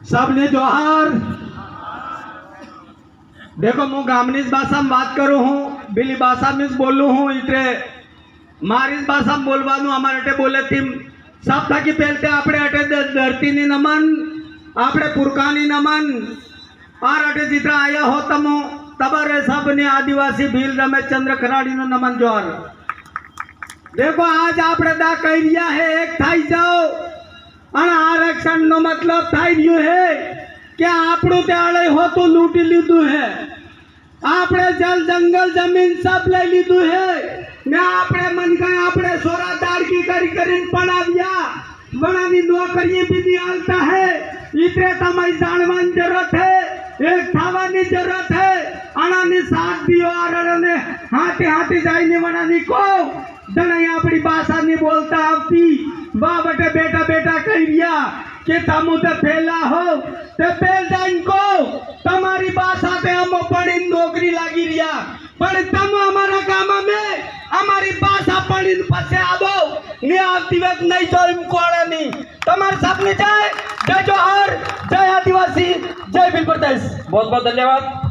सबने जोहार। देखो मु गामनी भाषा में बात करूँ हूँ, बिली भाषा में बोलू हूँ। इतरे मारी भाषा में बोलवानु अमारे अटे बोले थी सब थकी पहलते आपड़े अटे धरती नी नमन, आपड़े पुरखानी नमन और अटे जितना आया हो तमो तबरे सब ने आदिवासी भील रमेश चंद्र खराड़ी नो नमन जोर। देखो आज आपड़े दा कहिया है एक थाई जाओ और आरक्षण नो मतलब थाई रह्यो है कि आपड़ू त्याळे हो तो लूटी लीधु है, आपड़े जल जंगल जमीन सब ले लीधु है ने आपड़े मन का आपड़े सोरादार की करी करीन पढ़ाविया बनानी नौकरी भी निकालता है। इतने समय जानवान जरूरत है, एक थावानी जरूरत है, अनानी साथ दियो आरने हाथी हाथी जाइने बनानी को दनाई अपनी भाषा नहीं बोलता आवती वाह बटे बेटा बेटा कह दिया कि तमु ते फैला हो ते फैल जाइन को तुम्हारी भाषा पे हम पढ़ी नौकरी लगी रिया पर तम हमारा काम में हमारी भाषा पढ़ी पछे आवो ने आवती वक्त नहीं तो इनको नहीं तुम्हारे साथ में जय जय जोहर जय आदिवासी जय बिल प्रदेश। बहुत बहुत धन्यवाद।